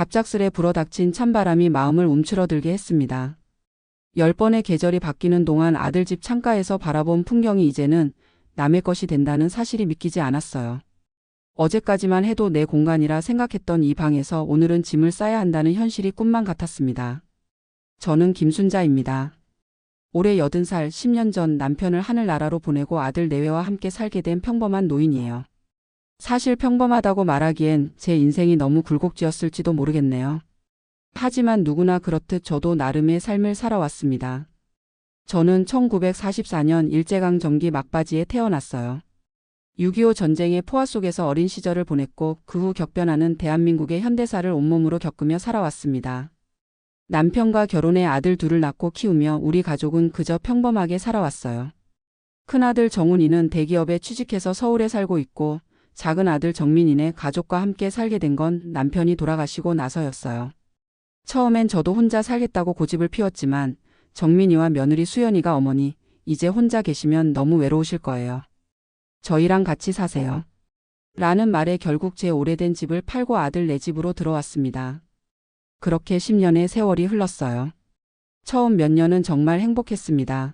갑작스레 불어닥친 찬바람이 마음을 움츠러들게 했습니다. 10번의 계절이 바뀌는 동안 아들 집 창가에서 바라본 풍경이 이제는 남의 것이 된다는 사실이 믿기지 않았어요. 어제까지만 해도 내 공간이라 생각했던 이 방에서 오늘은 짐을 싸야 한다는 현실이 꿈만 같았습니다. 저는 김순자입니다. 올해 80살, 10년 전 남편을 하늘나라로 보내고 아들 내외와 함께 살게 된 평범한 노인이에요. 사실 평범하다고 말하기엔 제 인생이 너무 굴곡지었을지도 모르겠네요. 하지만 누구나 그렇듯 저도 나름의 삶을 살아왔습니다. 저는 1944년 일제강점기 막바지에 태어났어요. 6.25 전쟁의 포화 속에서 어린 시절을 보냈고 그 후 격변하는 대한민국의 현대사를 온몸으로 겪으며 살아왔습니다. 남편과 결혼해 아들 둘을 낳고 키우며 우리 가족은 그저 평범하게 살아왔어요. 큰아들 정훈이는 대기업에 취직해서 서울에 살고 있고 작은 아들 정민이네 가족과 함께 살게 된 건 남편이 돌아가시고 나서였어요. 처음엔 저도 혼자 살겠다고 고집을 피웠지만 정민이와 며느리 수연이가 어머니, 이제 혼자 계시면 너무 외로우실 거예요. 저희랑 같이 사세요. 라는 말에 결국 제 오래된 집을 팔고 아들 내 집으로 들어왔습니다. 그렇게 10년의 세월이 흘렀어요. 처음 몇 년은 정말 행복했습니다.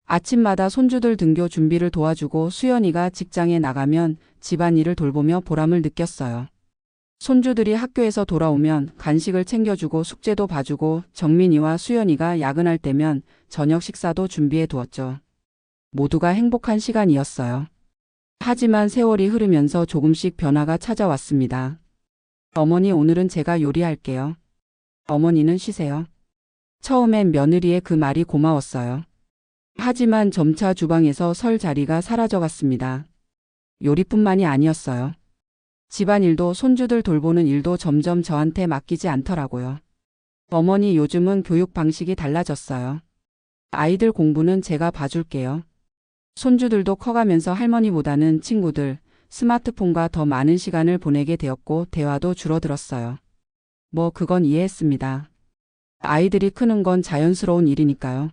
아침마다 손주들 등교 준비를 도와주고 수연이가 직장에 나가면 집안일을 돌보며 보람을 느꼈어요. 손주들이 학교에서 돌아오면 간식을 챙겨주고 숙제도 봐주고 정민이와 수연이가 야근할 때면 저녁 식사도 준비해 두었죠. 모두가 행복한 시간이었어요. 하지만 세월이 흐르면서 조금씩 변화가 찾아왔습니다. 어머니, 오늘은 제가 요리할게요. 어머니는 쉬세요. 처음엔 며느리의 그 말이 고마웠어요. 하지만 점차 주방에서 설 자리가 사라져갔습니다. 요리뿐만이 아니었어요. 집안일도 손주들 돌보는 일도 점점 저한테 맡기지 않더라고요. 어머니, 요즘은 교육 방식이 달라졌어요. 아이들 공부는 제가 봐줄게요. 손주들도 커가면서 할머니보다는 친구들, 스마트폰과 더 많은 시간을 보내게 되었고 대화도 줄어들었어요. 그건 이해했습니다. 아이들이 크는 건 자연스러운 일이니까요.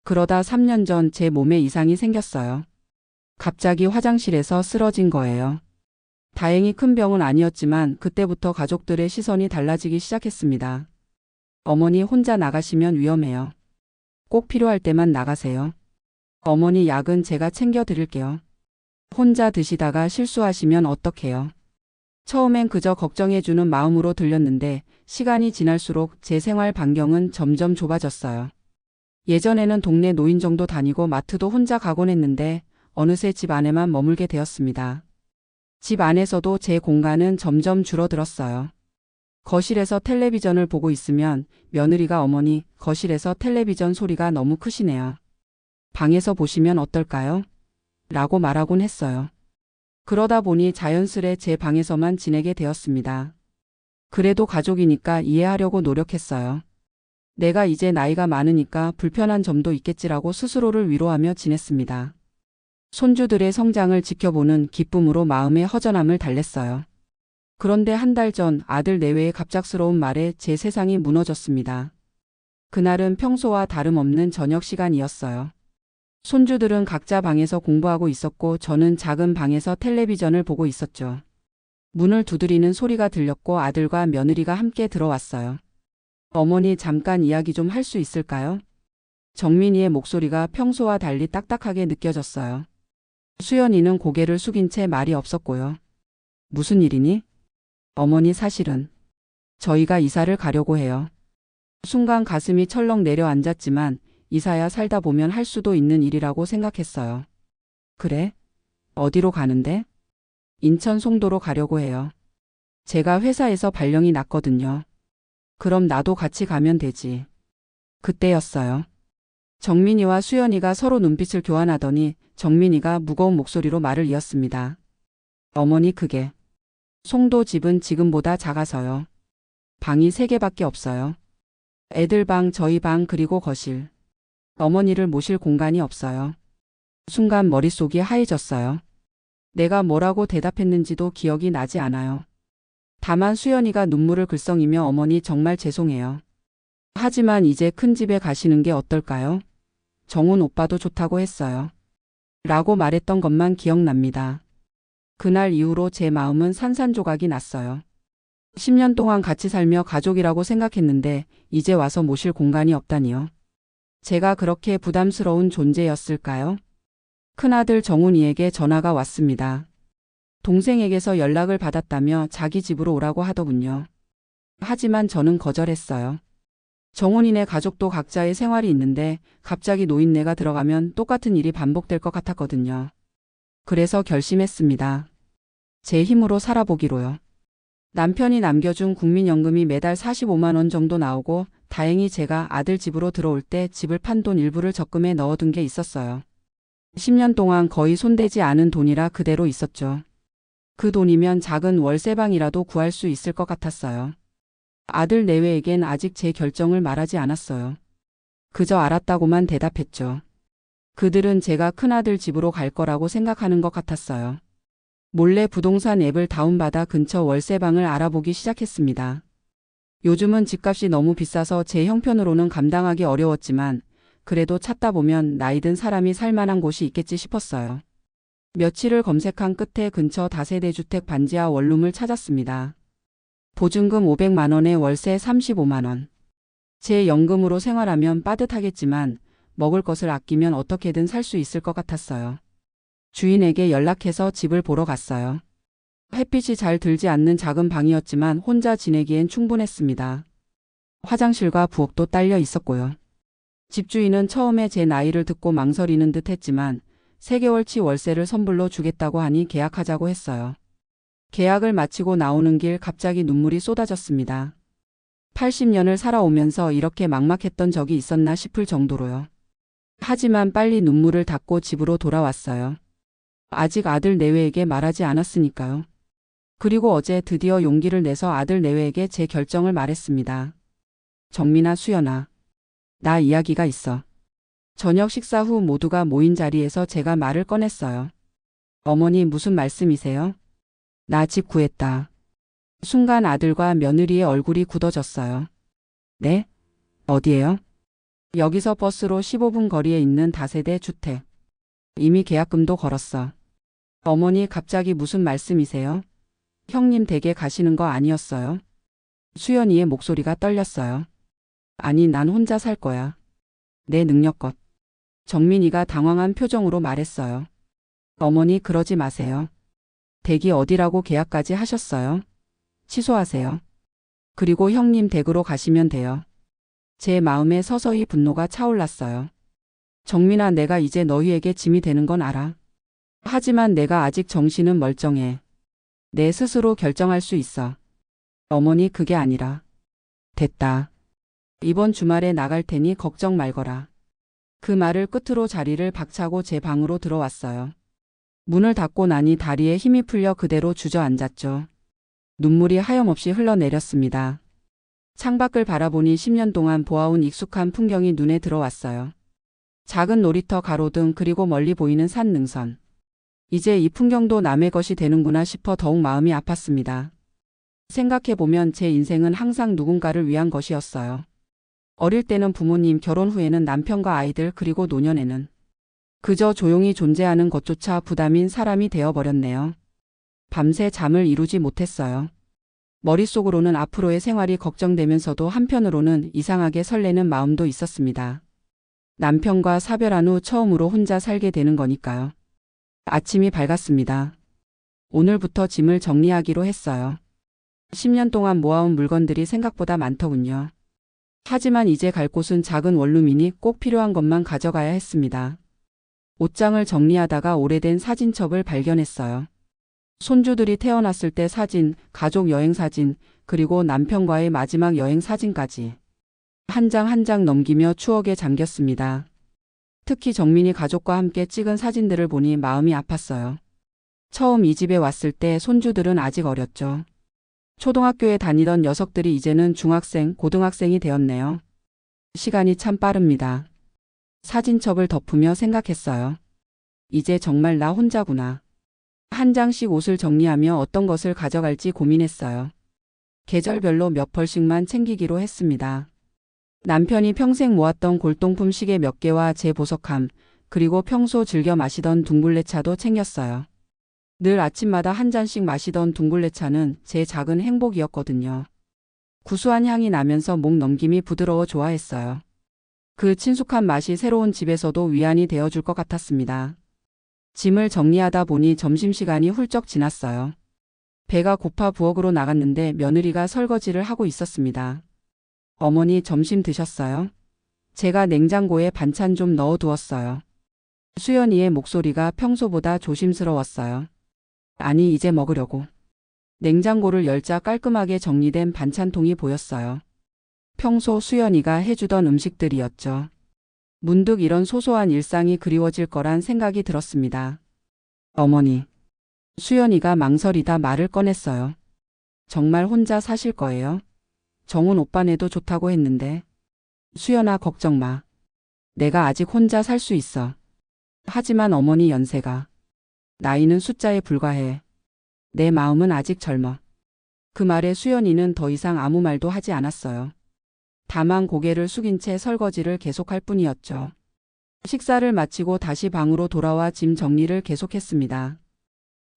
그러다 3년 전 제 몸에 이상이 생겼어요. 갑자기 화장실에서 쓰러진 거예요. 다행히 큰 병은 아니었지만 그때부터 가족들의 시선이 달라지기 시작했습니다. 어머니, 혼자 나가시면 위험해요. 꼭 필요할 때만 나가세요. 어머니, 약은 제가 챙겨 드릴게요. 혼자 드시다가 실수하시면 어떡해요. 처음엔 그저 걱정해주는 마음으로 들렸는데 시간이 지날수록 제 생활 반경은 점점 좁아졌어요. 예전에는 동네 노인정도 다니고 마트도 혼자 가곤 했는데 어느새 집 안에만 머물게 되었습니다. 집 안에서도 제 공간은 점점 줄어들었어요. 거실에서 텔레비전을 보고 있으면 며느리가 어머니, 거실에서 텔레비전 소리가 너무 크시네요. 방에서 보시면 어떨까요? 라고 말하곤 했어요. 그러다 보니 자연스레 제 방에서만 지내게 되었습니다. 그래도 가족이니까 이해하려고 노력했어요. 내가 이제 나이가 많으니까 불편한 점도 있겠지라고 스스로를 위로하며 지냈습니다. 손주들의 성장을 지켜보는 기쁨으로 마음의 허전함을 달랬어요. 그런데 한 달 전 아들 내외의 갑작스러운 말에 제 세상이 무너졌습니다. 그날은 평소와 다름없는 저녁 시간이었어요. 손주들은 각자 방에서 공부하고 있었고 저는 작은 방에서 텔레비전을 보고 있었죠. 문을 두드리는 소리가 들렸고 아들과 며느리가 함께 들어왔어요. 어머니, 잠깐 이야기 좀 할 수 있을까요? 정민이의 목소리가 평소와 달리 딱딱하게 느껴졌어요. 수연이는 고개를 숙인 채 말이 없었고요. 무슨 일이니? 어머니, 사실은 저희가 이사를 가려고 해요. 순간 가슴이 철렁 내려앉았지만 이사야 살다 보면 할 수도 있는 일이라고 생각했어요. 그래? 어디로 가는데? 인천 송도로 가려고 해요. 제가 회사에서 발령이 났거든요. 그럼 나도 같이 가면 되지. 그때였어요. 정민이와 수연이가 서로 눈빛을 교환하더니 정민이가 무거운 목소리로 말을 이었습니다. 어머니, 그게 송도 집은 지금보다 작아서요. 방이 3개밖에 없어요. 애들 방, 저희 방, 그리고 거실. 어머니를 모실 공간이 없어요. 순간 머릿속이 하얘졌어요. 내가 뭐라고 대답했는지도 기억이 나지 않아요. 다만 수연이가 눈물을 글썽이며 어머니, 정말 죄송해요. 하지만 이제 큰 집에 가시는 게 어떨까요? 정훈 오빠도 좋다고 했어요. 라고 말했던 것만 기억납니다. 그날 이후로 제 마음은 산산조각이 났어요. 10년 동안 같이 살며 가족이라고 생각했는데 이제 와서 모실 공간이 없다니요. 제가 그렇게 부담스러운 존재였을까요? 큰아들 정훈이에게 전화가 왔습니다. 동생에게서 연락을 받았다며 자기 집으로 오라고 하더군요. 하지만 저는 거절했어요. 정훈이네 가족도 각자의 생활이 있는데 갑자기 노인네가 들어가면 똑같은 일이 반복될 것 같았거든요. 그래서 결심했습니다. 제 힘으로 살아보기로요. 남편이 남겨준 국민연금이 매달 45만 원 정도 나오고 다행히 제가 아들 집으로 들어올 때 집을 판 돈 일부를 적금에 넣어둔 게 있었어요. 10년 동안 거의 손대지 않은 돈이라 그대로 있었죠. 그 돈이면 작은 월세방이라도 구할 수 있을 것 같았어요. 아들 내외에겐 아직 제 결정을 말하지 않았어요. 그저 알았다고만 대답했죠. 그들은 제가 큰아들 집으로 갈 거라고 생각하는 것 같았어요. 몰래 부동산 앱을 다운받아 근처 월세방을 알아보기 시작했습니다. 요즘은 집값이 너무 비싸서 제 형편으로는 감당하기 어려웠지만 그래도 찾다 보면 나이 든 사람이 살 만한 곳이 있겠지 싶었어요. 며칠을 검색한 끝에 근처 다세대 주택 반지하 원룸을 찾았습니다. 보증금 500만 원에 월세 35만 원. 제 연금으로 생활하면 빠듯하겠지만 먹을 것을 아끼면 어떻게든 살 수 있을 것 같았어요. 주인에게 연락해서 집을 보러 갔어요. 햇빛이 잘 들지 않는 작은 방이었지만 혼자 지내기엔 충분했습니다. 화장실과 부엌도 딸려 있었고요. 집주인은 처음에 제 나이를 듣고 망설이는 듯 했지만 3개월치 월세를 선불로 주겠다고 하니 계약하자고 했어요. 계약을 마치고 나오는 길 갑자기 눈물이 쏟아졌습니다. 80년을 살아오면서 이렇게 막막했던 적이 있었나 싶을 정도로요. 하지만 빨리 눈물을 닦고 집으로 돌아왔어요. 아직 아들 내외에게 말하지 않았으니까요. 그리고 어제 드디어 용기를 내서 아들 내외에게 제 결정을 말했습니다. 정민아, 수연아. 나 이야기가 있어. 저녁 식사 후 모두가 모인 자리에서 제가 말을 꺼냈어요. 어머니, 무슨 말씀이세요? 나 집 구했다. 순간 아들과 며느리의 얼굴이 굳어졌어요. 네? 어디에요? 여기서 버스로 15분 거리에 있는 다세대 주택. 이미 계약금도 걸었어. 어머니, 갑자기 무슨 말씀이세요? 형님 댁에 가시는 거 아니었어요? 수연이의 목소리가 떨렸어요. 아니, 난 혼자 살 거야. 내 능력껏. 정민이가 당황한 표정으로 말했어요. 어머니, 그러지 마세요. 댁이 어디라고 계약까지 하셨어요? 취소하세요. 그리고 형님 댁으로 가시면 돼요. 제 마음에 서서히 분노가 차올랐어요. 정민아, 내가 이제 너희에게 짐이 되는 건 알아. 하지만 내가 아직 정신은 멀쩡해. 내 스스로 결정할 수 있어. 어머니, 그게 아니라. 됐다. 이번 주말에 나갈 테니 걱정 말거라. 그 말을 끝으로 자리를 박차고 제 방으로 들어왔어요. 문을 닫고 나니 다리에 힘이 풀려 그대로 주저앉았죠. 눈물이 하염없이 흘러내렸습니다. 창밖을 바라보니 10년 동안 보아온 익숙한 풍경이 눈에 들어왔어요. 작은 놀이터, 가로등, 그리고 멀리 보이는 산 능선. 이제 이 풍경도 남의 것이 되는구나 싶어 더욱 마음이 아팠습니다. 생각해보면 제 인생은 항상 누군가를 위한 것이었어요. 어릴 때는 부모님, 결혼 후에는 남편과 아이들, 그리고 노년에는 그저 조용히 존재하는 것조차 부담인 사람이 되어버렸네요. 밤새 잠을 이루지 못했어요. 머릿속으로는 앞으로의 생활이 걱정되면서도 한편으로는 이상하게 설레는 마음도 있었습니다. 남편과 사별한 후 처음으로 혼자 살게 되는 거니까요. 아침이 밝았습니다. 오늘부터 짐을 정리하기로 했어요. 10년 동안 모아온 물건들이 생각보다 많더군요. 하지만 이제 갈 곳은 작은 원룸이니 꼭 필요한 것만 가져가야 했습니다. 옷장을 정리하다가 오래된 사진첩을 발견했어요. 손주들이 태어났을 때 사진, 가족 여행 사진, 그리고 남편과의 마지막 여행 사진까지. 한 장 한 장 넘기며 추억에 잠겼습니다. 특히 정민이 가족과 함께 찍은 사진들을 보니 마음이 아팠어요. 처음 이 집에 왔을 때 손주들은 아직 어렸죠. 초등학교에 다니던 녀석들이 이제는 중학생, 고등학생이 되었네요. 시간이 참 빠릅니다. 사진첩을 덮으며 생각했어요. 이제 정말 나 혼자구나. 한 장씩 옷을 정리하며 어떤 것을 가져갈지 고민했어요. 계절별로 몇 벌씩만 챙기기로 했습니다. 남편이 평생 모았던 골동품 시계 몇 개와 제 보석함, 그리고 평소 즐겨 마시던 둥글레차도 챙겼어요. 늘 아침마다 한 잔씩 마시던 둥글레차는 제 작은 행복이었거든요. 구수한 향이 나면서 목 넘김이 부드러워 좋아했어요. 그 친숙한 맛이 새로운 집에서도 위안이 되어줄 것 같았습니다. 짐을 정리하다 보니 점심시간이 훌쩍 지났어요. 배가 고파 부엌으로 나갔는데 며느리가 설거지를 하고 있었습니다. 어머니 점심 드셨어요? 제가 냉장고에 반찬 좀 넣어두었어요. 수연이의 목소리가 평소보다 조심스러웠어요. 아니, 이제 먹으려고. 냉장고를 열자 깔끔하게 정리된 반찬통이 보였어요. 평소 수연이가 해주던 음식들이었죠. 문득 이런 소소한 일상이 그리워질 거란 생각이 들었습니다. 어머니. 수연이가 망설이다 말을 꺼냈어요. 정말 혼자 사실 거예요? 정훈 오빠네도 좋다고 했는데. 수연아, 걱정 마. 내가 아직 혼자 살 수 있어. 하지만 어머니 연세가. 나이는 숫자에 불과해. 내 마음은 아직 젊어. 그 말에 수연이는 더 이상 아무 말도 하지 않았어요. 다만 고개를 숙인 채 설거지를 계속할 뿐이었죠. 식사를 마치고 다시 방으로 돌아와 짐 정리를 계속했습니다.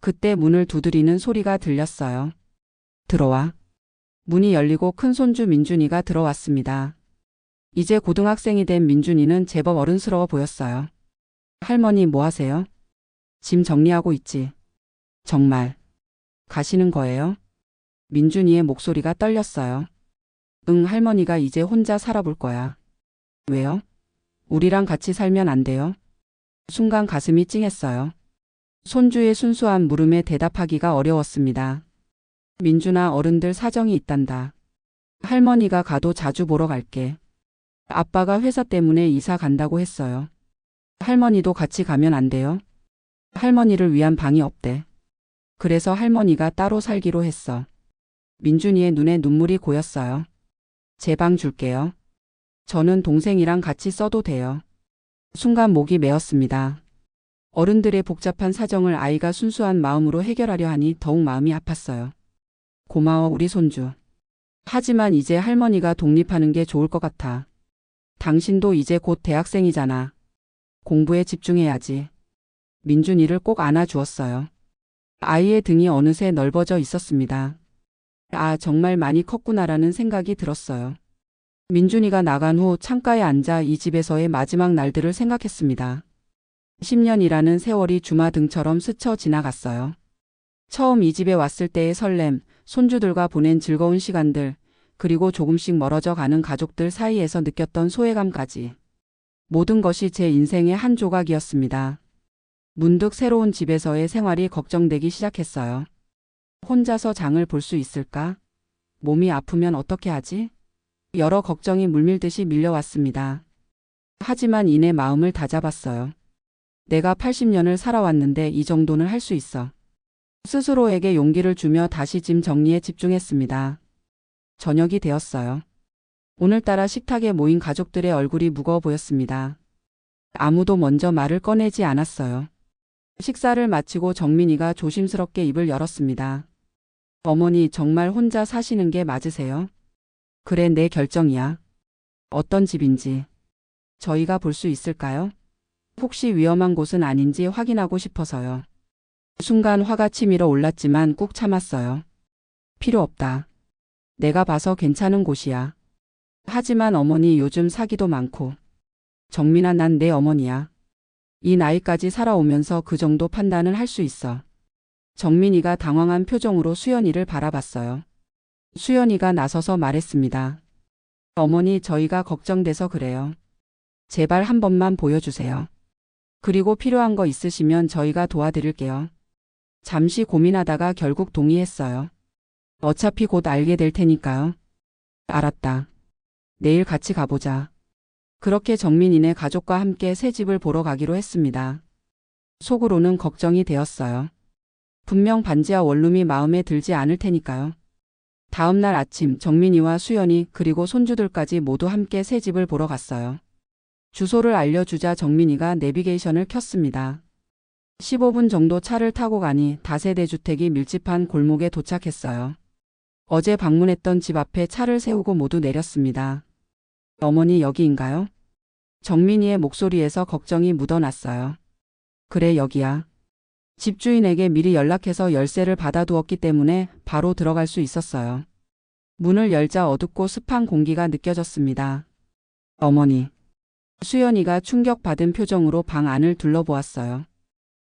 그때 문을 두드리는 소리가 들렸어요. 들어와. 문이 열리고 큰손주 민준이가 들어왔습니다. 이제 고등학생이 된 민준이는 제법 어른스러워 보였어요. 할머니 뭐 하세요? 짐 정리하고 있지. 정말. 가시는 거예요? 민준이의 목소리가 떨렸어요. 응, 할머니가 이제 혼자 살아볼 거야. 왜요? 우리랑 같이 살면 안 돼요? 순간 가슴이 찡했어요. 손주의 순수한 물음에 대답하기가 어려웠습니다. 민준아, 어른들 사정이 있단다. 할머니가 가도 자주 보러 갈게. 아빠가 회사 때문에 이사 간다고 했어요. 할머니도 같이 가면 안 돼요? 할머니를 위한 방이 없대. 그래서 할머니가 따로 살기로 했어. 민준이의 눈에 눈물이 고였어요. 제 방 줄게요. 저는 동생이랑 같이 써도 돼요. 순간 목이 메었습니다. 어른들의 복잡한 사정을 아이가 순수한 마음으로 해결하려 하니 더욱 마음이 아팠어요. 고마워, 우리 손주. 하지만 이제 할머니가 독립하는 게 좋을 것 같아. 당신도 이제 곧 대학생이잖아. 공부에 집중해야지. 민준이를 꼭 안아주었어요. 아이의 등이 어느새 넓어져 있었습니다. 아, 정말 많이 컸구나라는 생각이 들었어요. 민준이가 나간 후 창가에 앉아 이 집에서의 마지막 날들을 생각했습니다. 10년이라는 세월이 주마등처럼 스쳐 지나갔어요. 처음 이 집에 왔을 때의 설렘, 손주들과 보낸 즐거운 시간들, 그리고 조금씩 멀어져 가는 가족들 사이에서 느꼈던 소외감까지. 모든 것이 제 인생의 한 조각이었습니다. 문득 새로운 집에서의 생활이 걱정되기 시작했어요. 혼자서 장을 볼 수 있을까? 몸이 아프면 어떻게 하지? 여러 걱정이 물밀듯이 밀려왔습니다. 하지만 이내 마음을 다잡았어요. 내가 80년을 살아왔는데 이 정도는 할 수 있어. 스스로에게 용기를 주며 다시 짐 정리에 집중했습니다. 저녁이 되었어요. 오늘따라 식탁에 모인 가족들의 얼굴이 무거워 보였습니다. 아무도 먼저 말을 꺼내지 않았어요. 식사를 마치고 정민이가 조심스럽게 입을 열었습니다. 어머니, 정말 혼자 사시는 게 맞으세요? 그래, 내 결정이야. 어떤 집인지 저희가 볼 수 있을까요? 혹시 위험한 곳은 아닌지 확인하고 싶어서요. 순간 화가 치밀어 올랐지만 꾹 참았어요. 필요 없다. 내가 봐서 괜찮은 곳이야. 하지만 어머니, 요즘 사기도 많고. 정민아, 난 내 어머니야. 이 나이까지 살아오면서 그 정도 판단은 할 수 있어. 정민이가 당황한 표정으로 수연이를 바라봤어요. 수연이가 나서서 말했습니다. 어머니, 저희가 걱정돼서 그래요. 제발 한 번만 보여주세요. 그리고 필요한 거 있으시면 저희가 도와드릴게요. 잠시 고민하다가 결국 동의했어요. 어차피 곧 알게 될 테니까요. 알았다. 내일 같이 가보자. 그렇게 정민이네 가족과 함께 새 집을 보러 가기로 했습니다. 속으로는 걱정이 되었어요. 분명 반지하 원룸이 마음에 들지 않을 테니까요. 다음 날 아침 정민이와 수연이 그리고 손주들까지 모두 함께 새 집을 보러 갔어요. 주소를 알려주자 정민이가 내비게이션을 켰습니다. 15분 정도 차를 타고 가니 다세대 주택이 밀집한 골목에 도착했어요. 어제 방문했던 집 앞에 차를 세우고 모두 내렸습니다. 어머니, 여기인가요? 정민이의 목소리에서 걱정이 묻어났어요. 그래, 여기야. 집주인에게 미리 연락해서 열쇠를 받아두었기 때문에 바로 들어갈 수 있었어요. 문을 열자 어둡고 습한 공기가 느껴졌습니다. 어머니. 수연이가 충격받은 표정으로 방 안을 둘러보았어요.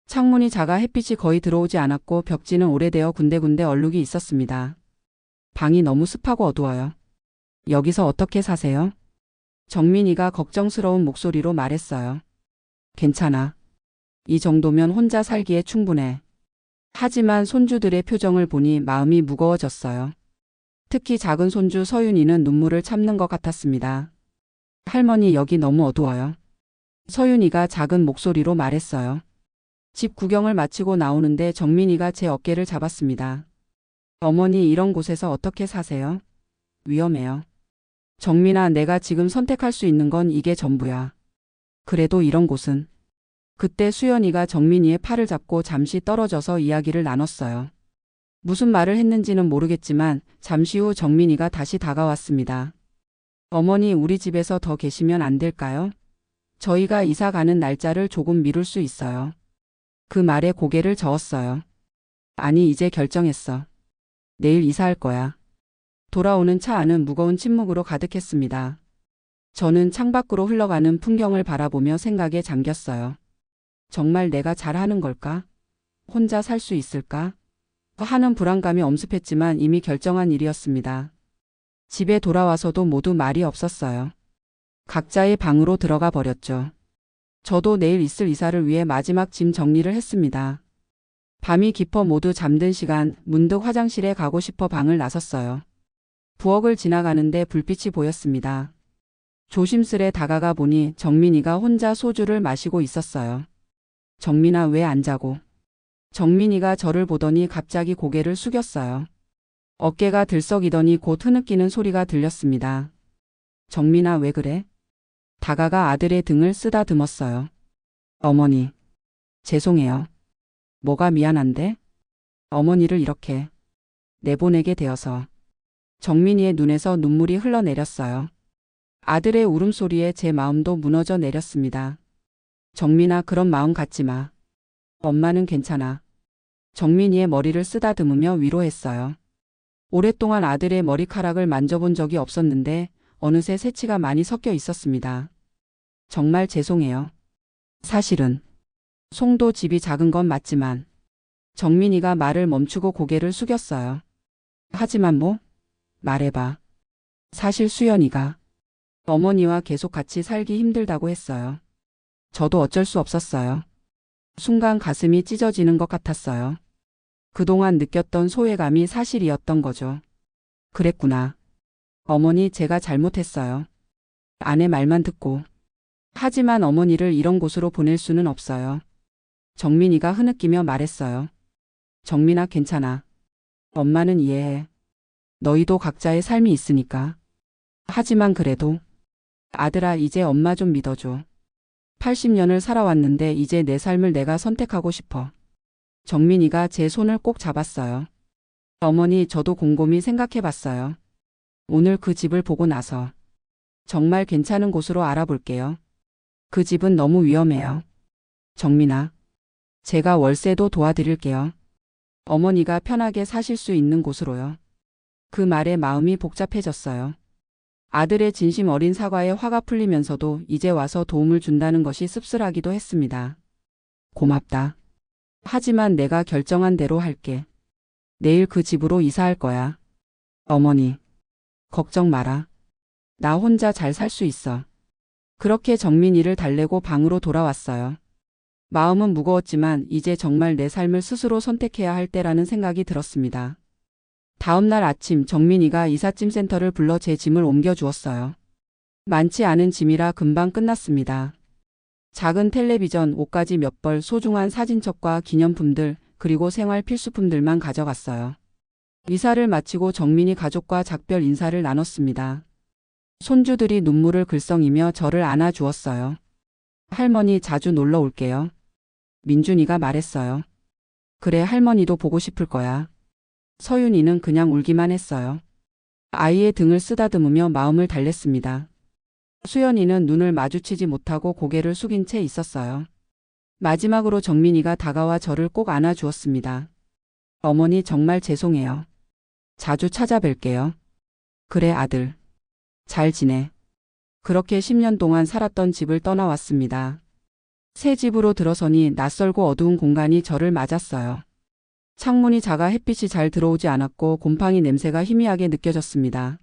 창문이 작아 햇빛이 거의 들어오지 않았고 벽지는 오래되어 군데군데 얼룩이 있었습니다. 방이 너무 습하고 어두워요. 여기서 어떻게 사세요? 정민이가 걱정스러운 목소리로 말했어요. 괜찮아. 이 정도면 혼자 살기에 충분해. 하지만 손주들의 표정을 보니 마음이 무거워졌어요. 특히 작은 손주 서윤이는 눈물을 참는 것 같았습니다. 할머니, 여기 너무 어두워요. 서윤이가 작은 목소리로 말했어요. 집 구경을 마치고 나오는데 정민이가 제 어깨를 잡았습니다. 어머니, 이런 곳에서 어떻게 사세요? 위험해요. 정민아, 내가 지금 선택할 수 있는 건 이게 전부야. 그래도 이런 곳은. 그때 수연이가 정민이의 팔을 잡고 잠시 떨어져서 이야기를 나눴어요. 무슨 말을 했는지는 모르겠지만 잠시 후 정민이가 다시 다가왔습니다. 어머니, 우리 집에서 더 계시면 안 될까요? 저희가 이사 가는 날짜를 조금 미룰 수 있어요. 그 말에 고개를 저었어요. 아니, 이제 결정했어. 내일 이사할 거야. 돌아오는 차 안은 무거운 침묵으로 가득했습니다. 저는 창밖으로 흘러가는 풍경을 바라보며 생각에 잠겼어요. 정말 내가 잘하는 걸까? 혼자 살 수 있을까? 하는 불안감이 엄습했지만 이미 결정한 일이었습니다. 집에 돌아와서도 모두 말이 없었어요. 각자의 방으로 들어가 버렸죠. 저도 내일 있을 이사를 위해 마지막 짐 정리를 했습니다. 밤이 깊어 모두 잠든 시간 문득 화장실에 가고 싶어 방을 나섰어요. 부엌을 지나가는데 불빛이 보였습니다. 조심스레 다가가 보니 정민이가 혼자 소주를 마시고 있었어요. 정민아, 왜 안 자고? 정민이가 저를 보더니 갑자기 고개를 숙였어요. 어깨가 들썩이더니 곧 흐느끼는 소리가 들렸습니다. 정민아, 왜 그래? 다가가 아들의 등을 쓰다듬었어요. 어머니. 죄송해요. 뭐가 미안한데? 어머니를 이렇게 내보내게 되어서. 정민이의 눈에서 눈물이 흘러내렸어요. 아들의 울음소리에 제 마음도 무너져 내렸습니다. 정민아, 그런 마음 갖지 마. 엄마는 괜찮아. 정민이의 머리를 쓰다듬으며 위로했어요. 오랫동안 아들의 머리카락을 만져본 적이 없었는데 어느새 새치가 많이 섞여 있었습니다. 정말 죄송해요. 사실은 송도 집이 작은 건 맞지만. 정민이가 말을 멈추고 고개를 숙였어요. 하지만 뭐? 말해봐. 사실 수연이가 어머니와 계속 같이 살기 힘들다고 했어요. 저도 어쩔 수 없었어요. 순간 가슴이 찢어지는 것 같았어요. 그동안 느꼈던 소외감이 사실이었던 거죠. 그랬구나. 어머니, 제가 잘못했어요. 아내 말만 듣고. 하지만 어머니를 이런 곳으로 보낼 수는 없어요. 정민이가 흐느끼며 말했어요. 정민아, 괜찮아. 엄마는 이해해. 너희도 각자의 삶이 있으니까. 하지만 그래도. 아들아, 이제 엄마 좀 믿어줘. 80년을 살아왔는데 이제 내 삶을 내가 선택하고 싶어. 정민이가 제 손을 꼭 잡았어요. 어머니, 저도 곰곰이 생각해봤어요. 오늘 그 집을 보고 나서 정말 괜찮은 곳으로 알아볼게요. 그 집은 너무 위험해요. 정민아, 제가 월세도 도와드릴게요. 어머니가 편하게 사실 수 있는 곳으로요. 그 말에 마음이 복잡해졌어요. 아들의 진심 어린 사과에 화가 풀리면서도 이제 와서 도움을 준다는 것이 씁쓸하기도 했습니다. 고맙다. 하지만 내가 결정한 대로 할게. 내일 그 집으로 이사할 거야. 어머니, 걱정 마라. 나 혼자 잘 살 수 있어. 그렇게 정민이를 달래고 방으로 돌아왔어요. 마음은 무거웠지만 이제 정말 내 삶을 스스로 선택해야 할 때라는 생각이 들었습니다. 다음 날 아침 정민이가 이삿짐 센터를 불러 제 짐을 옮겨주었어요. 많지 않은 짐이라 금방 끝났습니다. 작은 텔레비전, 옷가지 몇 벌, 소중한 사진첩과 기념품들, 그리고 생활 필수품들만 가져갔어요. 이사를 마치고 정민이 가족과 작별 인사를 나눴습니다. 손주들이 눈물을 글썽이며 저를 안아주었어요. 할머니, 자주 놀러 올게요. 민준이가 말했어요. 그래, 할머니도 보고 싶을 거야. 서윤이는 그냥 울기만 했어요. 아이의 등을 쓰다듬으며 마음을 달랬습니다. 수연이는 눈을 마주치지 못하고 고개를 숙인 채 있었어요. 마지막으로 정민이가 다가와 저를 꼭 안아주었습니다. 어머니 정말 죄송해요. 자주 찾아뵐게요. 그래 아들. 잘 지내. 그렇게 10년 동안 살았던 집을 떠나왔습니다. 새 집으로 들어서니 낯설고 어두운 공간이 저를 맞았어요. 창문이 작아 햇빛이 잘 들어오지 않았고 곰팡이 냄새가 희미하게 느껴졌습니다.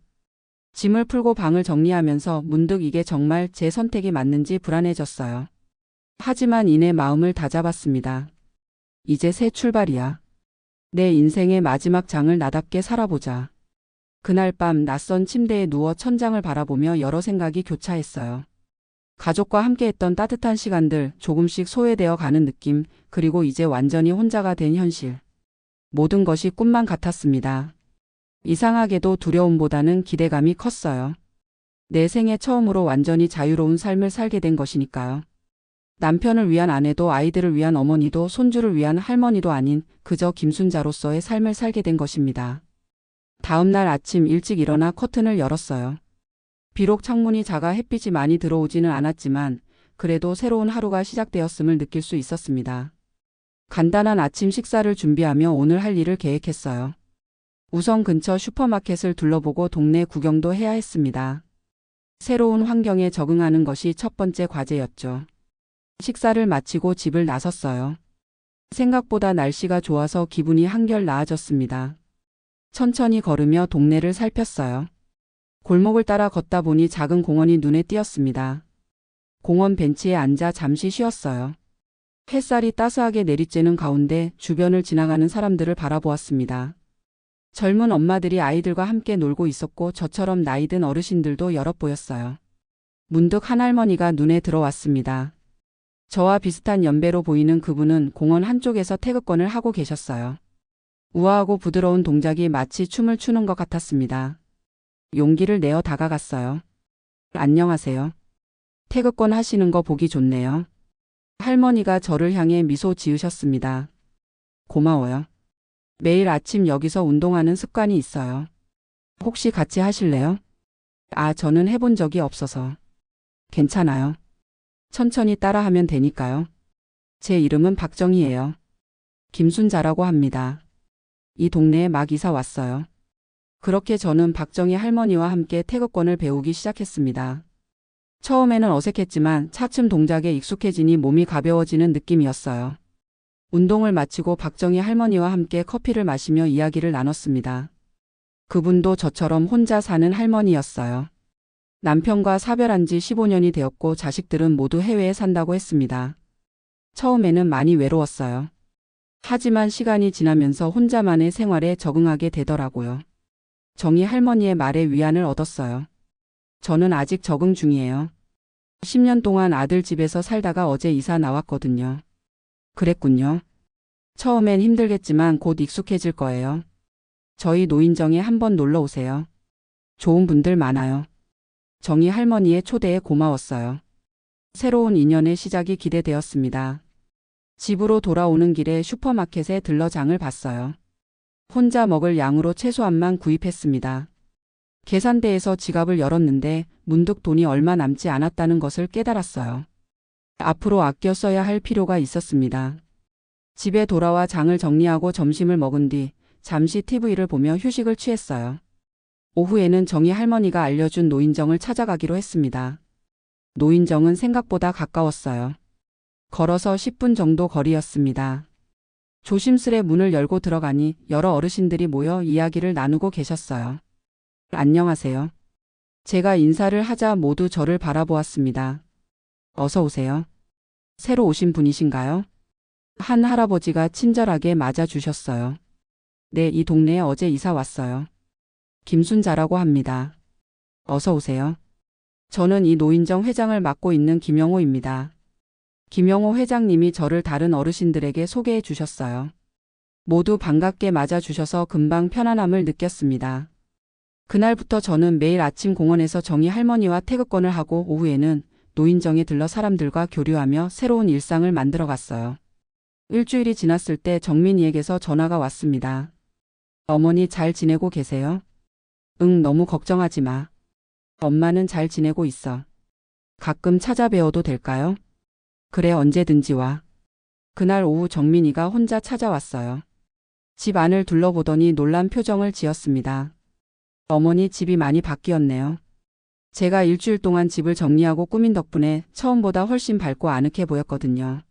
짐을 풀고 방을 정리하면서 문득 이게 정말 제 선택이 맞는지 불안해졌어요. 하지만 이내 마음을 다잡았습니다. 이제 새 출발이야. 내 인생의 마지막 장을 나답게 살아보자. 그날 밤 낯선 침대에 누워 천장을 바라보며 여러 생각이 교차했어요. 가족과 함께했던 따뜻한 시간들, 조금씩 소외되어 가는 느낌, 그리고 이제 완전히 혼자가 된 현실. 모든 것이 꿈만 같았습니다. 이상하게도 두려움보다는 기대감이 컸어요. 내 생애 처음으로 완전히 자유로운 삶을 살게 된 것이니까요. 남편을 위한 아내도 아이들을 위한 어머니도 손주를 위한 할머니도 아닌 그저 김순자로서의 삶을 살게 된 것입니다. 다음 날 아침 일찍 일어나 커튼을 열었어요. 비록 창문이 작아 햇빛이 많이 들어오지는 않았지만 그래도 새로운 하루가 시작되었음을 느낄 수 있었습니다. 간단한 아침 식사를 준비하며 오늘 할 일을 계획했어요. 우선 근처 슈퍼마켓을 둘러보고 동네 구경도 해야 했습니다. 새로운 환경에 적응하는 것이 첫 번째 과제였죠. 식사를 마치고 집을 나섰어요. 생각보다 날씨가 좋아서 기분이 한결 나아졌습니다. 천천히 걸으며 동네를 살폈어요. 골목을 따라 걷다 보니 작은 공원이 눈에 띄었습니다. 공원 벤치에 앉아 잠시 쉬었어요. 햇살이 따스하게 내리쬐는 가운데 주변을 지나가는 사람들을 바라보았습니다. 젊은 엄마들이 아이들과 함께 놀고 있었고 저처럼 나이 든 어르신들도 여럿 보였어요. 문득 한 할머니가 눈에 들어왔습니다. 저와 비슷한 연배로 보이는 그분은 공원 한쪽에서 태극권을 하고 계셨어요. 우아하고 부드러운 동작이 마치 춤을 추는 것 같았습니다. 용기를 내어 다가갔어요. 안녕하세요. 태극권 하시는 거 보기 좋네요. 할머니가 저를 향해 미소 지으셨습니다. 고마워요. 매일 아침 여기서 운동하는 습관이 있어요. 혹시 같이 하실래요? 저는 해본 적이 없어서. 괜찮아요. 천천히 따라하면 되니까요. 제 이름은 박정희예요. 김순자라고 합니다. 이 동네에 막 이사 왔어요. 그렇게 저는 박정희 할머니와 함께 태극권을 배우기 시작했습니다. 처음에는 어색했지만 차츰 동작에 익숙해지니 몸이 가벼워지는 느낌이었어요. 운동을 마치고 박정희 할머니와 함께 커피를 마시며 이야기를 나눴습니다. 그분도 저처럼 혼자 사는 할머니였어요. 남편과 사별한 지 15년이 되었고 자식들은 모두 해외에 산다고 했습니다. 처음에는 많이 외로웠어요. 하지만 시간이 지나면서 혼자만의 생활에 적응하게 되더라고요. 정희 할머니의 말에 위안을 얻었어요. 저는 아직 적응 중이에요. 10년 동안 아들 집에서 살다가 어제 이사 나왔거든요. 그랬군요. 처음엔 힘들겠지만 곧 익숙해질 거예요. 저희 노인정에 한번 놀러 오세요. 좋은 분들 많아요. 정희 할머니의 초대에 고마웠어요. 새로운 인연의 시작이 기대되었습니다. 집으로 돌아오는 길에 슈퍼마켓에 들러 장을 봤어요. 혼자 먹을 양으로 채소안만 구입했습니다. 계산대에서 지갑을 열었는데 문득 돈이 얼마 남지 않았다는 것을 깨달았어요. 앞으로 아껴 써야 할 필요가 있었습니다. 집에 돌아와 장을 정리하고 점심을 먹은 뒤 잠시 TV를 보며 휴식을 취했어요. 오후에는 정희 할머니가 알려준 노인정을 찾아가기로 했습니다. 노인정은 생각보다 가까웠어요. 걸어서 10분 정도 거리였습니다. 조심스레 문을 열고 들어가니 여러 어르신들이 모여 이야기를 나누고 계셨어요. 안녕하세요. 제가 인사를 하자 모두 저를 바라보았습니다. 어서 오세요. 새로 오신 분이신가요? 한 할아버지가 친절하게 맞아주셨어요. 네, 이 동네에 어제 이사 왔어요. 김순자라고 합니다. 어서 오세요. 저는 이 노인정 회장을 맡고 있는 김영호입니다. 김영호 회장님이 저를 다른 어르신들에게 소개해 주셨어요. 모두 반갑게 맞아주셔서 금방 편안함을 느꼈습니다. 그날부터 저는 매일 아침 공원에서 정희 할머니와 태극권을 하고 오후에는 노인정에 들러 사람들과 교류하며 새로운 일상을 만들어갔어요. 일주일이 지났을 때 정민이에게서 전화가 왔습니다. 어머니 잘 지내고 계세요? 응, 너무 걱정하지 마. 엄마는 잘 지내고 있어. 가끔 찾아뵈어도 될까요? 그래, 언제든지 와. 그날 오후 정민이가 혼자 찾아왔어요. 집 안을 둘러보더니 놀란 표정을 지었습니다. 어머니, 집이 많이 바뀌었네요. 제가 일주일 동안 집을 정리하고 꾸민 덕분에 처음보다 훨씬 밝고 아늑해 보였거든요.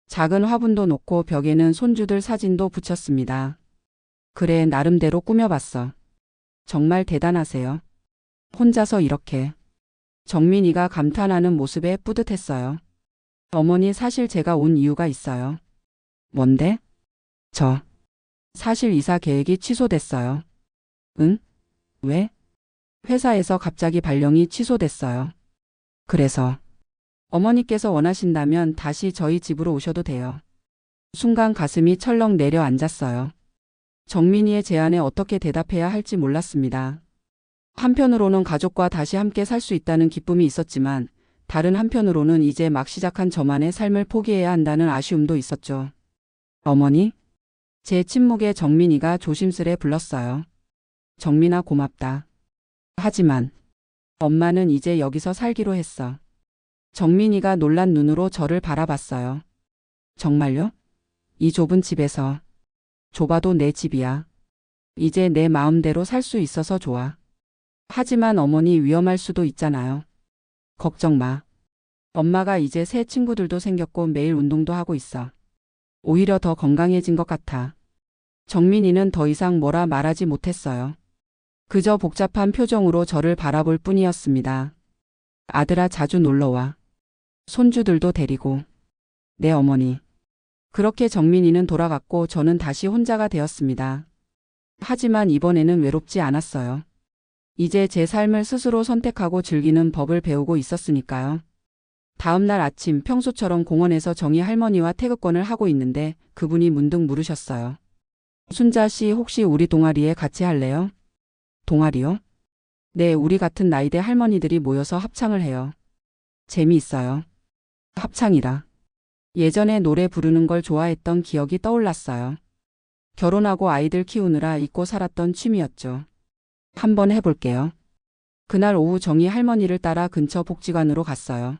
작은 화분도 놓고 벽에는 손주들 사진도 붙였습니다. 그래, 나름대로 꾸며봤어. 정말 대단하세요. 혼자서 이렇게. 정민이가 감탄하는 모습에 뿌듯했어요. 어머니, 사실 제가 온 이유가 있어요. 뭔데? 사실 이사 계획이 취소됐어요. 응? 왜? 회사에서 갑자기 발령이 취소됐어요. 그래서 어머니께서 원하신다면 다시 저희 집으로 오셔도 돼요. 순간 가슴이 철렁 내려앉았어요. 정민이의 제안에 어떻게 대답해야 할지 몰랐습니다. 한편으로는 가족과 다시 함께 살 수 있다는 기쁨이 있었지만 다른 한편으로는 이제 막 시작한 저만의 삶을 포기해야 한다는 아쉬움도 있었죠. 어머니? 제 침묵에 정민이가 조심스레 불렀어요. 정민아, 고맙다. 하지만 엄마는 이제 여기서 살기로 했어. 정민이가 놀란 눈으로 저를 바라봤어요. 정말요? 이 좁은 집에서. 좁아도 내 집이야. 이제 내 마음대로 살 수 있어서 좋아. 하지만 어머니, 위험할 수도 있잖아요. 걱정 마. 엄마가 이제 새 친구들도 생겼고 매일 운동도 하고 있어. 오히려 더 건강해진 것 같아. 정민이는 더 이상 뭐라 말하지 못했어요. 그저 복잡한 표정으로 저를 바라볼 뿐이었습니다. 아들아, 자주 놀러와. 손주들도 데리고. 네, 어머니. 그렇게 정민이는 돌아갔고 저는 다시 혼자가 되었습니다. 하지만 이번에는 외롭지 않았어요. 이제 제 삶을 스스로 선택하고 즐기는 법을 배우고 있었으니까요. 다음 날 아침, 평소처럼 공원에서 정희 할머니와 태극권을 하고 있는데 그분이 문득 물으셨어요. 순자 씨, 혹시 우리 동아리에 같이 할래요? 동아리요? 네, 우리 같은 나이대 할머니들이 모여서 합창을 해요. 재미있어요. 합창이라. 예전에 노래 부르는 걸 좋아했던 기억이 떠올랐어요. 결혼하고 아이들 키우느라 잊고 살았던 취미였죠. 한번 해볼게요. 그날 오후 정희 할머니를 따라 근처 복지관으로 갔어요.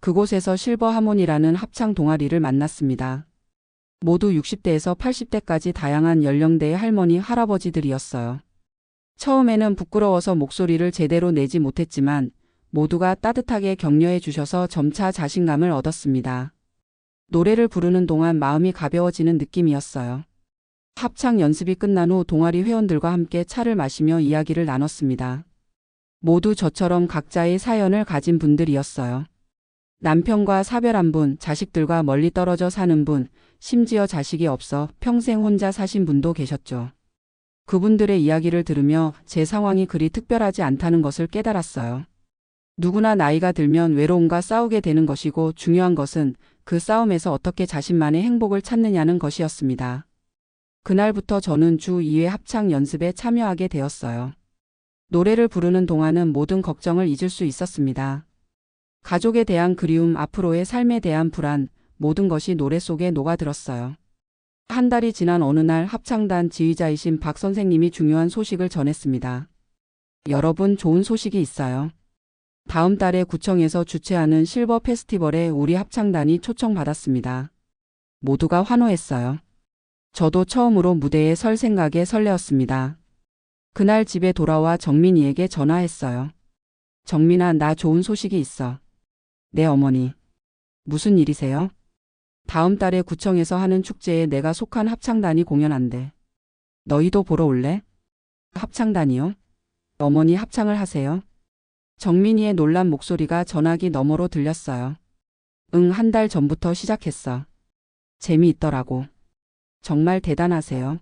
그곳에서 실버 하모니라는 합창 동아리를 만났습니다. 모두 60대에서 80대까지 다양한 연령대의 할머니, 할아버지들이었어요. 처음에는 부끄러워서 목소리를 제대로 내지 못했지만 모두가 따뜻하게 격려해 주셔서 점차 자신감을 얻었습니다. 노래를 부르는 동안 마음이 가벼워지는 느낌이었어요. 합창 연습이 끝난 후 동아리 회원들과 함께 차를 마시며 이야기를 나눴습니다. 모두 저처럼 각자의 사연을 가진 분들이었어요. 남편과 사별한 분, 자식들과 멀리 떨어져 사는 분, 심지어 자식이 없어 평생 혼자 사신 분도 계셨죠. 그분들의 이야기를 들으며 제 상황이 그리 특별하지 않다는 것을 깨달았어요. 누구나 나이가 들면 외로움과 싸우게 되는 것이고 중요한 것은 그 싸움에서 어떻게 자신만의 행복을 찾느냐는 것이었습니다. 그날부터 저는 주 2회 합창 연습에 참여하게 되었어요. 노래를 부르는 동안은 모든 걱정을 잊을 수 있었습니다. 가족에 대한 그리움, 앞으로의 삶에 대한 불안, 모든 것이 노래 속에 녹아들었어요. 한 달이 지난 어느 날 합창단 지휘자이신 박 선생님이 중요한 소식을 전했습니다. 여러분, 좋은 소식이 있어요. 다음 달에 구청에서 주최하는 실버 페스티벌에 우리 합창단이 초청받았습니다. 모두가 환호했어요. 저도 처음으로 무대에 설 생각에 설레었습니다. 그날 집에 돌아와 정민이에게 전화했어요. 정민아, 나 좋은 소식이 있어. 네, 어머니. 무슨 일이세요? 다음 달에 구청에서 하는 축제에 내가 속한 합창단이 공연한대. 너희도 보러 올래? 합창단이요? 어머니, 합창을 하세요? 정민이의 놀란 목소리가 전화기 너머로 들렸어요. 응, 한 달 전부터 시작했어. 재미있더라고. 정말 대단하세요.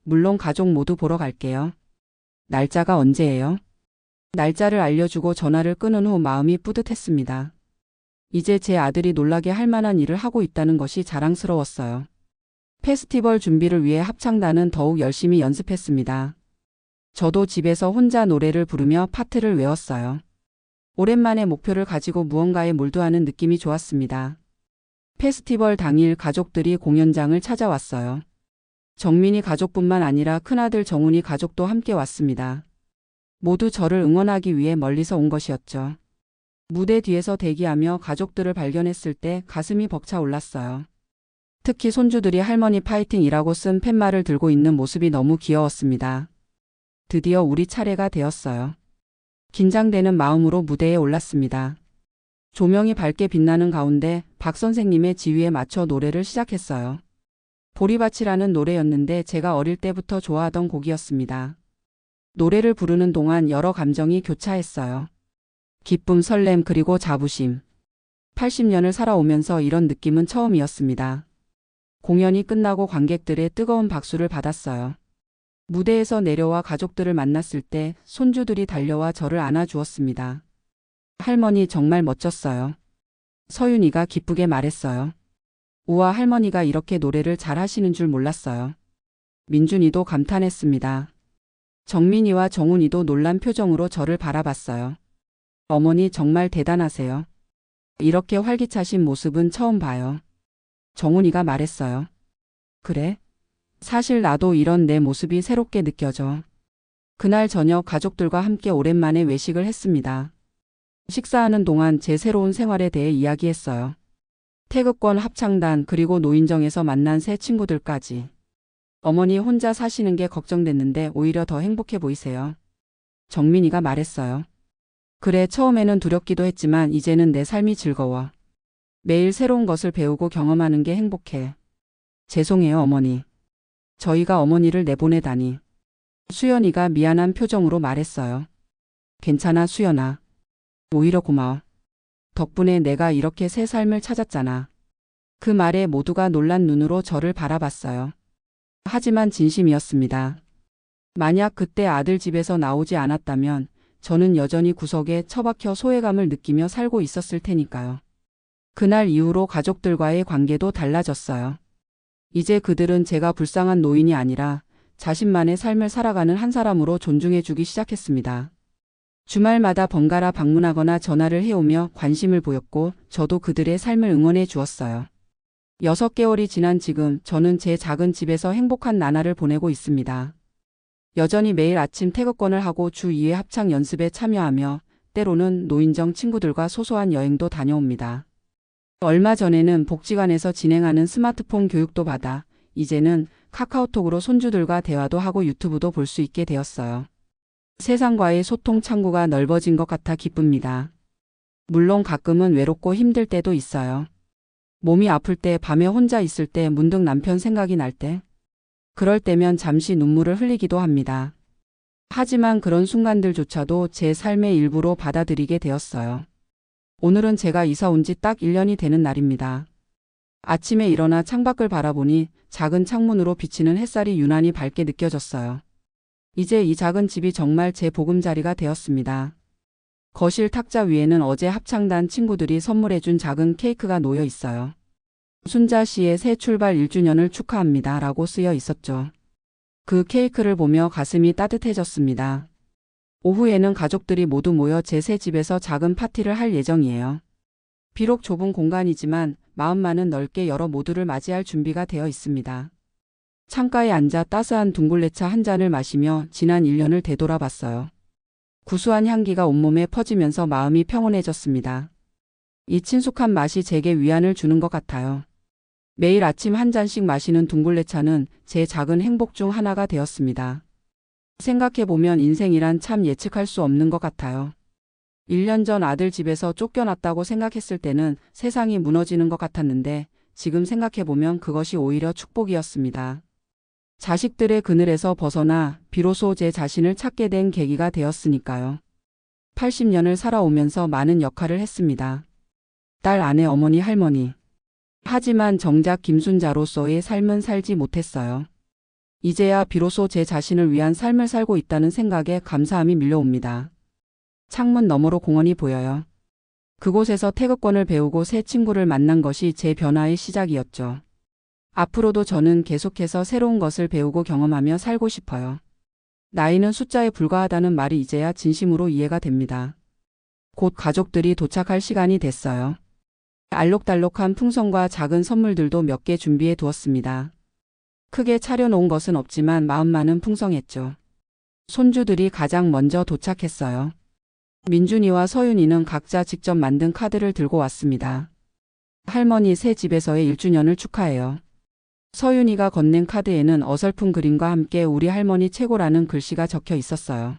물론 가족 모두 보러 갈게요. 날짜가 언제예요? 날짜를 알려주고 전화를 끊은 후 마음이 뿌듯했습니다. 이제 제 아들이 놀라게 할 만한 일을 하고 있다는 것이 자랑스러웠어요. 페스티벌 준비를 위해 합창단은 더욱 열심히 연습했습니다. 저도 집에서 혼자 노래를 부르며 파트를 외웠어요. 오랜만에 목표를 가지고 무언가에 몰두하는 느낌이 좋았습니다. 페스티벌 당일 가족들이 공연장을 찾아왔어요. 정민이 가족뿐만 아니라 큰아들 정훈이 가족도 함께 왔습니다. 모두 저를 응원하기 위해 멀리서 온 것이었죠. 무대 뒤에서 대기하며 가족들을 발견했을 때 가슴이 벅차 올랐어요. 특히 손주들이 할머니 파이팅이라고 쓴 팻말을 들고 있는 모습이 너무 귀여웠습니다. 드디어 우리 차례가 되었어요. 긴장되는 마음으로 무대에 올랐습니다. 조명이 밝게 빛나는 가운데 박 선생님의 지휘에 맞춰 노래를 시작했어요. 보리밭이라는 노래였는데 제가 어릴 때부터 좋아하던 곡이었습니다. 노래를 부르는 동안 여러 감정이 교차했어요. 기쁨, 설렘, 그리고 자부심. 80년을 살아오면서 이런 느낌은 처음이었습니다. 공연이 끝나고 관객들의 뜨거운 박수를 받았어요. 무대에서 내려와 가족들을 만났을 때 손주들이 달려와 저를 안아주었습니다. 할머니 정말 멋졌어요. 서윤이가 기쁘게 말했어요. 우와, 할머니가 이렇게 노래를 잘 하시는 줄 몰랐어요. 민준이도 감탄했습니다. 정민이와 정훈이도 놀란 표정으로 저를 바라봤어요. 어머니 정말 대단하세요. 이렇게 활기차신 모습은 처음 봐요. 정훈이가 말했어요. 그래? 사실 나도 이런 내 모습이 새롭게 느껴져. 그날 저녁 가족들과 함께 오랜만에 외식을 했습니다. 식사하는 동안 제 새로운 생활에 대해 이야기했어요. 태극권 합창단 그리고 노인정에서 만난 새 친구들까지. 어머니 혼자 사시는 게 걱정됐는데 오히려 더 행복해 보이세요. 정민이가 말했어요. 그래, 처음에는 두렵기도 했지만 이제는 내 삶이 즐거워. 매일 새로운 것을 배우고 경험하는 게 행복해. 죄송해요, 어머니. 저희가 어머니를 내보내다니. 수연이가 미안한 표정으로 말했어요. 괜찮아, 수연아. 오히려 고마워. 덕분에 내가 이렇게 새 삶을 찾았잖아. 그 말에 모두가 놀란 눈으로 저를 바라봤어요. 하지만 진심이었습니다. 만약 그때 아들 집에서 나오지 않았다면 저는 여전히 구석에 처박혀 소외감을 느끼며 살고 있었을 테니까요. 그날 이후로 가족들과의 관계도 달라졌어요. 이제 그들은 제가 불쌍한 노인이 아니라 자신만의 삶을 살아가는 한 사람으로 존중해주기 시작했습니다. 주말마다 번갈아 방문하거나 전화를 해오며 관심을 보였고 저도 그들의 삶을 응원해 주었어요. 6개월이 지난 지금 저는 제 작은 집에서 행복한 나날을 보내고 있습니다. 여전히 매일 아침 태극권을 하고 주 2회 합창 연습에 참여하며 때로는 노인정 친구들과 소소한 여행도 다녀옵니다. 얼마 전에는 복지관에서 진행하는 스마트폰 교육도 받아 이제는 카카오톡으로 손주들과 대화도 하고 유튜브도 볼 수 있게 되었어요. 세상과의 소통 창구가 넓어진 것 같아 기쁩니다. 물론 가끔은 외롭고 힘들 때도 있어요. 몸이 아플 때, 밤에 혼자 있을 때, 문득 남편 생각이 날 때. 그럴 때면 잠시 눈물을 흘리기도 합니다. 하지만 그런 순간들조차도 제 삶의 일부로 받아들이게 되었어요. 오늘은 제가 이사 온 지 딱 1년이 되는 날입니다. 아침에 일어나 창밖을 바라보니 작은 창문으로 비치는 햇살이 유난히 밝게 느껴졌어요. 이제 이 작은 집이 정말 제 보금자리가 되었습니다. 거실 탁자 위에는 어제 합창단 친구들이 선물해준 작은 케이크가 놓여 있어요. 순자 씨의 새 출발 1주년을 축하합니다 라고 쓰여 있었죠. 그 케이크를 보며 가슴이 따뜻해졌습니다. 오후에는 가족들이 모두 모여 제 새 집에서 작은 파티를 할 예정이에요. 비록 좁은 공간이지만 마음만은 넓게 열어 모두를 맞이할 준비가 되어 있습니다. 창가에 앉아 따스한 둥글레차 한 잔을 마시며 지난 1년을 되돌아봤어요. 구수한 향기가 온몸에 퍼지면서 마음이 평온해졌습니다. 이 친숙한 맛이 제게 위안을 주는 것 같아요. 매일 아침 한 잔씩 마시는 둥글레차는 제 작은 행복 중 하나가 되었습니다. 생각해보면 인생이란 참 예측할 수 없는 것 같아요. 1년 전 아들 집에서 쫓겨났다고 생각했을 때는 세상이 무너지는 것 같았는데 지금 생각해보면 그것이 오히려 축복이었습니다. 자식들의 그늘에서 벗어나 비로소 제 자신을 찾게 된 계기가 되었으니까요. 80년을 살아오면서 많은 역할을 했습니다. 딸, 아내, 어머니, 할머니. 하지만 정작 김순자로서의 삶은 살지 못했어요. 이제야 비로소 제 자신을 위한 삶을 살고 있다는 생각에 감사함이 밀려옵니다. 창문 너머로 공원이 보여요. 그곳에서 태극권을 배우고 새 친구를 만난 것이 제 변화의 시작이었죠. 앞으로도 저는 계속해서 새로운 것을 배우고 경험하며 살고 싶어요. 나이는 숫자에 불과하다는 말이 이제야 진심으로 이해가 됩니다. 곧 가족들이 도착할 시간이 됐어요. 알록달록한 풍선과 작은 선물들도 몇 개 준비해 두었습니다. 크게 차려놓은 것은 없지만 마음만은 풍성했죠. 손주들이 가장 먼저 도착했어요. 민준이와 서윤이는 각자 직접 만든 카드를 들고 왔습니다. 할머니 새 집에서의 1주년을 축하해요. 서윤이가 건넨 카드에는 어설픈 그림과 함께 우리 할머니 최고라는 글씨가 적혀 있었어요.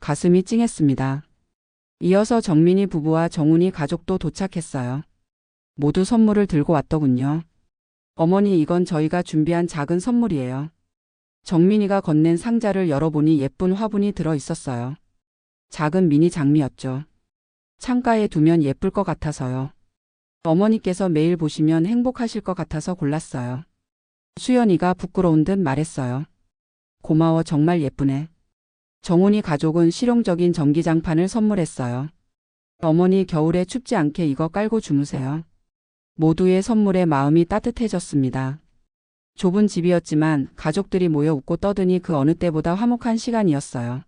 가슴이 찡했습니다. 이어서 정민이 부부와 정훈이 가족도 도착했어요. 모두 선물을 들고 왔더군요. 어머니, 이건 저희가 준비한 작은 선물이에요. 정민이가 건넨 상자를 열어보니 예쁜 화분이 들어 있었어요. 작은 미니 장미였죠. 창가에 두면 예쁠 것 같아서요. 어머니께서 매일 보시면 행복하실 것 같아서 골랐어요. 수연이가 부끄러운 듯 말했어요. 고마워, 정말 예쁘네. 정훈이 가족은 실용적인 전기장판을 선물했어요. 어머니, 겨울에 춥지 않게 이거 깔고 주무세요. 모두의 선물에 마음이 따뜻해졌습니다. 좁은 집이었지만 가족들이 모여 웃고 떠드니 그 어느 때보다 화목한 시간이었어요.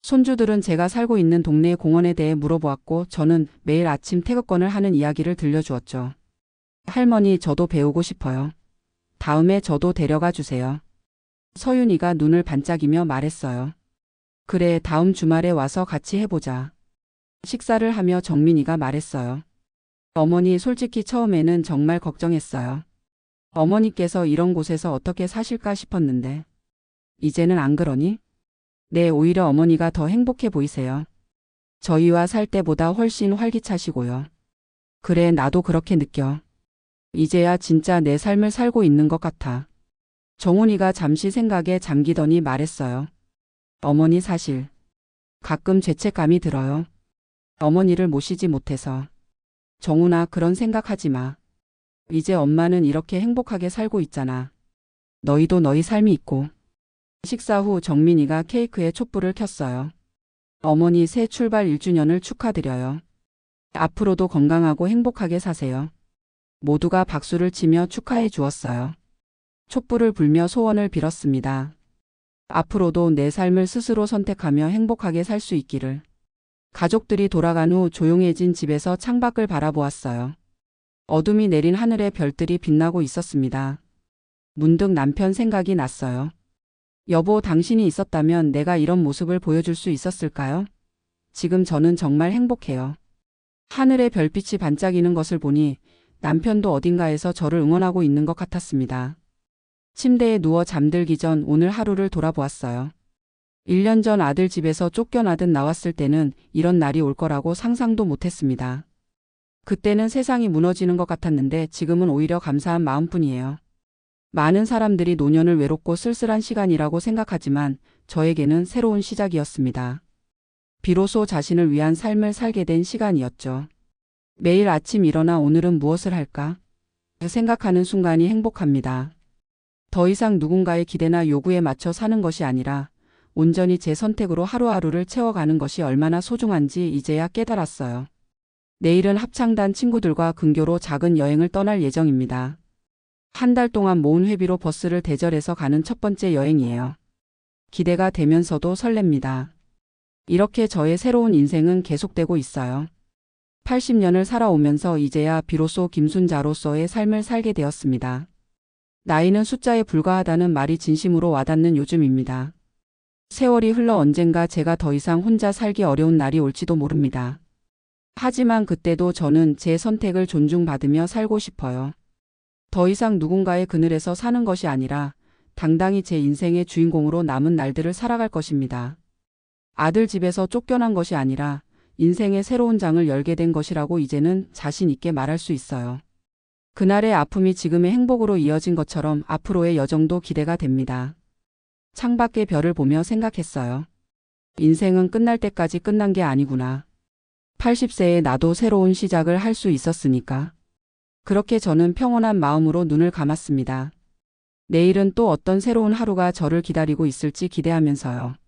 손주들은 제가 살고 있는 동네 공원에 대해 물어보았고 저는 매일 아침 태극권을 하는 이야기를 들려주었죠. 할머니, 저도 배우고 싶어요. 다음에 저도 데려가 주세요. 서윤이가 눈을 반짝이며 말했어요. 그래, 다음 주말에 와서 같이 해보자. 식사를 하며 정민이가 말했어요. 어머니, 솔직히 처음에는 정말 걱정했어요. 어머니께서 이런 곳에서 어떻게 사실까 싶었는데. 이제는 안 그러니? 네, 오히려 어머니가 더 행복해 보이세요. 저희와 살 때보다 훨씬 활기차시고요. 그래, 나도 그렇게 느껴. 이제야 진짜 내 삶을 살고 있는 것 같아. 정훈이가 잠시 생각에 잠기더니 말했어요. 어머니, 사실 가끔 죄책감이 들어요. 어머니를 모시지 못해서. 정훈아, 그런 생각하지 마. 이제 엄마는 이렇게 행복하게 살고 있잖아. 너희도 너희 삶이 있고. 식사 후 정민이가 케이크에 촛불을 켰어요. 어머니, 새 출발 1주년을 축하드려요. 앞으로도 건강하고 행복하게 사세요. 모두가 박수를 치며 축하해 주었어요. 촛불을 불며 소원을 빌었습니다. 앞으로도 내 삶을 스스로 선택하며 행복하게 살 수 있기를. 가족들이 돌아간 후 조용해진 집에서 창밖을 바라보았어요. 어둠이 내린 하늘에 별들이 빛나고 있었습니다. 문득 남편 생각이 났어요. 여보, 당신이 있었다면 내가 이런 모습을 보여줄 수 있었을까요? 지금 저는 정말 행복해요. 하늘에 별빛이 반짝이는 것을 보니 남편도 어딘가에서 저를 응원하고 있는 것 같았습니다. 침대에 누워 잠들기 전 오늘 하루를 돌아보았어요. 1년 전 아들 집에서 쫓겨나듯 나왔을 때는 이런 날이 올 거라고 상상도 못했습니다. 그때는 세상이 무너지는 것 같았는데 지금은 오히려 감사한 마음뿐이에요. 많은 사람들이 노년을 외롭고 쓸쓸한 시간이라고 생각하지만 저에게는 새로운 시작이었습니다. 비로소 자신을 위한 삶을 살게 된 시간이었죠. 매일 아침 일어나 오늘은 무엇을 할까? 생각하는 순간이 행복합니다. 더 이상 누군가의 기대나 요구에 맞춰 사는 것이 아니라 온전히 제 선택으로 하루하루를 채워가는 것이 얼마나 소중한지 이제야 깨달았어요. 내일은 합창단 친구들과 근교로 작은 여행을 떠날 예정입니다. 한 달 동안 모은 회비로 버스를 대절해서 가는 첫 번째 여행이에요. 기대가 되면서도 설렙니다. 이렇게 저의 새로운 인생은 계속되고 있어요. 80년을 살아오면서 이제야 비로소 김순자로서의 삶을 살게 되었습니다. 나이는 숫자에 불과하다는 말이 진심으로 와닿는 요즘입니다. 세월이 흘러 언젠가 제가 더 이상 혼자 살기 어려운 날이 올지도 모릅니다. 하지만 그때도 저는 제 선택을 존중받으며 살고 싶어요. 더 이상 누군가의 그늘에서 사는 것이 아니라 당당히 제 인생의 주인공으로 남은 날들을 살아갈 것입니다. 아들 집에서 쫓겨난 것이 아니라 인생의 새로운 장을 열게 된 것이라고 이제는 자신 있게 말할 수 있어요. 그날의 아픔이 지금의 행복으로 이어진 것처럼 앞으로의 여정도 기대가 됩니다. 창밖의 별을 보며 생각했어요. 인생은 끝날 때까지 끝난 게 아니구나. 80세에 나도 새로운 시작을 할 수 있었으니까. 그렇게 저는 평온한 마음으로 눈을 감았습니다. 내일은 또 어떤 새로운 하루가 저를 기다리고 있을지 기대하면서요.